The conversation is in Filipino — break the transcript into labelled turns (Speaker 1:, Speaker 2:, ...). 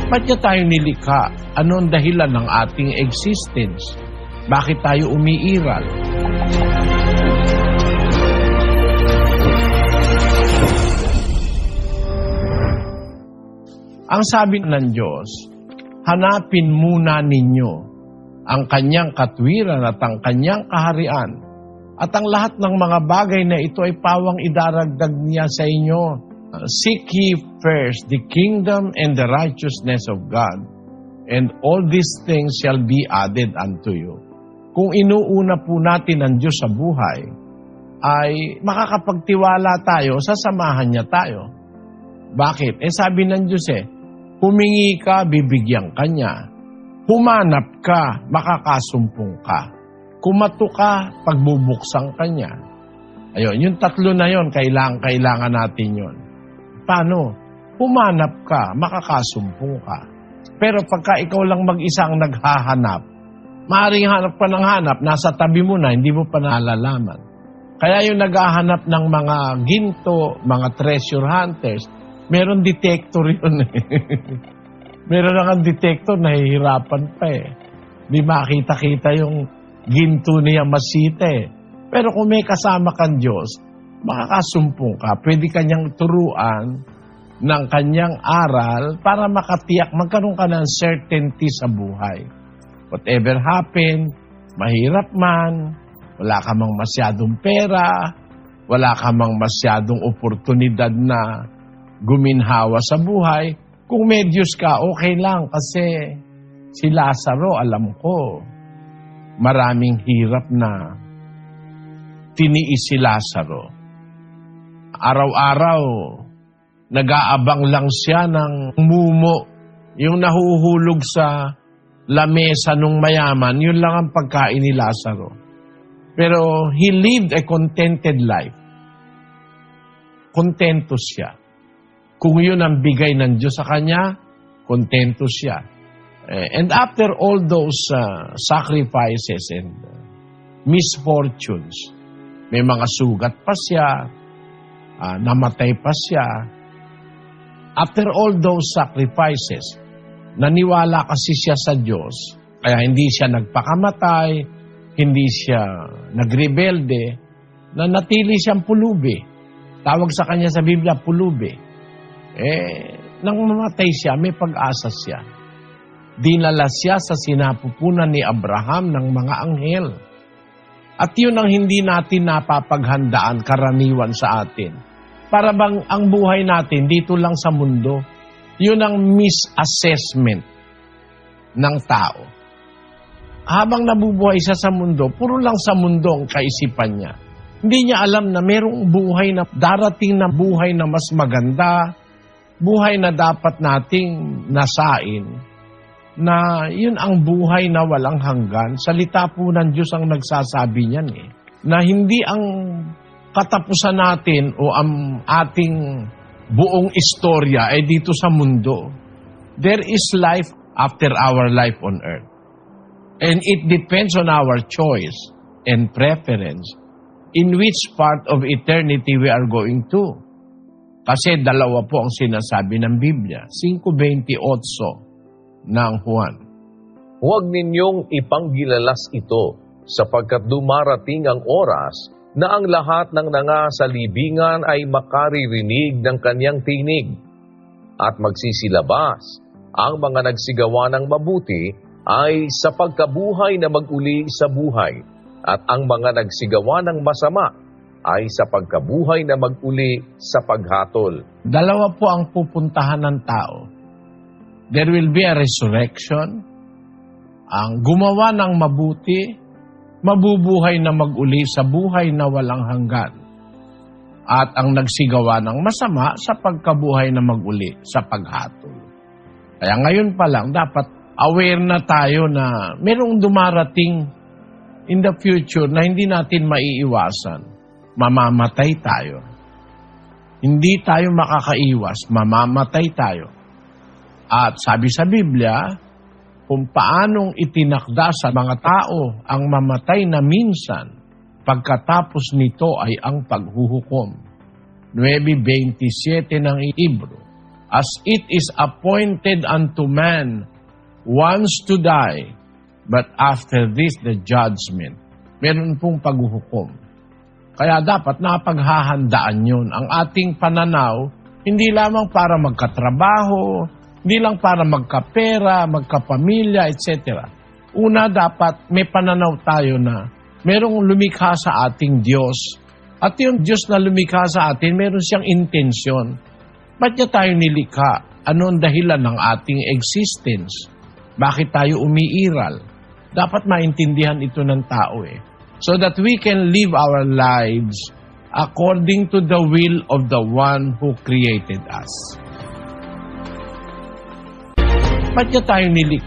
Speaker 1: Ba't niya tayo nilikha? Ano ang dahilan ng ating existence? Bakit tayo umiiral? Ang sabi ng Diyos, hanapin muna ninyo ang kanyang katwiran at ang kanyang kaharian. At ang lahat ng mga bagay na ito ay pawang idaragdag niya sa inyo. Seek ye first the kingdom and the righteousness of God, and all these things shall be added unto you. Kung inuuna po natin ang Diyos sa buhay, ay makakapagtiwala tayo, sasamahan niya tayo. Bakit? Sabi ng Diyos humingi ka, bibigyan ka niya. Humanap ka, makakasumpong ka. Kumato ka, pagbubuksan ka niya. Ayun, yung tatlo na yon, kailangan natin yon. Paano? Humanap ka, makakasumpong ka. Pero pagka ikaw lang mag-isa ang naghahanap, maaaring hanap ka ng hanap, nasa tabi mo na, hindi mo pa nalalaman. Kaya yung naghahanap ng mga ginto, mga treasure hunters, meron detector yun Meron lang ang detector, nahihirapan pa Di makita-kita yung ginto niya masita Pero kung may kasama kang Diyos, makakasumpong ka. Pwede kanyang turuan ng kanyang aral para makatiyak, magkaroon ka ng certainty sa buhay. Whatever happen, mahirap man, wala ka mang masyadong pera, wala ka mang masyadong oportunidad na guminhawa sa buhay, kung may Diyos ka, okay lang. Kasi si Lazaro, alam ko, maraming hirap na tiniis si Lazaro. Araw-araw, nag-aabang lang siya ng mumo. Yung nahuhulog sa lamesa ng mayaman, yun lang ang pagkain ni Lazaro. Pero he lived a contented life. Kontento siya. Kung yun ang bigay ng Diyos sa kanya, kontento siya. And after all those sacrifices and misfortunes, may mga sugat pa siya, namatay pa siya. After all those sacrifices, naniwala kasi siya sa Diyos, kaya hindi siya nagpakamatay, hindi siya nagrebelde, na natili siyang pulubi. Tawag sa kanya sa Biblia, pulubi. Nang mamatay siya, may pag-asa siya. Dinala siya sa sinapupunan ni Abraham ng mga anghel. At yun ang hindi natin napapaghandaan karaniwan sa atin. Para bang ang buhay natin dito lang sa mundo, yun ang misassessment ng tao. Habang nabubuhay siya sa mundo, puro lang sa mundo ang kaisipan niya. Hindi niya alam na merong buhay na darating na buhay na mas maganda, buhay na dapat nating nasain, na yun ang buhay na walang hanggan. Salita po ng Diyos ang nagsasabi niyan na hindi ang katapusan natin o ang ating buong istorya ay dito sa mundo. There is life after our life on earth. And it depends on our choice and preference in which part of eternity we are going to. Kasi dalawa po ang sinasabi ng Biblia. 5:28 ng Juan.
Speaker 2: Huwag ninyong ipanggilalas ito sapagkat dumarating ang oras na ang lahat ng nangasalibingan ay makaririnig ng kanyang tinig at magsisilabas. Ang mga nagsigawa ng mabuti ay sa pagkabuhay na mag-uli sa buhay at ang mga nagsigawa ng masama ay sa pagkabuhay na mag-uli sa paghatol.
Speaker 1: Dalawa po ang pupuntahan ng tao. There will be a resurrection. Ang gumawa ng mabuti, mabubuhay na mag-uli sa buhay na walang hanggan. At ang nagsigawa ng masama sa pagkabuhay na mag-uli sa paghatol. Kaya ngayon pa lang, dapat aware na tayo na merong dumarating in the future na hindi natin maiiwasan. Mamamatay tayo. Hindi tayo makakaiwas, mamamatay tayo. At sabi sa Biblia, kung paanong itinakda sa mga tao ang mamatay na minsan, pagkatapos nito ay ang paghuhukom. 9:27 ng Hebro. as it is appointed unto man once to die, but after this the judgment. Meron pong paghuhukom. Kaya dapat napaghahandaan yun. Ang ating pananaw, hindi lamang para magkatrabaho, hindi lang para magkapera, magkapamilya, etc. Una, dapat may pananaw tayo na merong lumikha sa ating Diyos. At yung Diyos na lumikha sa atin, meron siyang intensyon. Ba't niya tayo nilikha? Ano ang dahilan ng ating existence? Bakit tayo umiiral? Dapat maintindihan ito ng tao so that we can live our lives according to the will of the one who created us. Ba't niya tayo nilikha?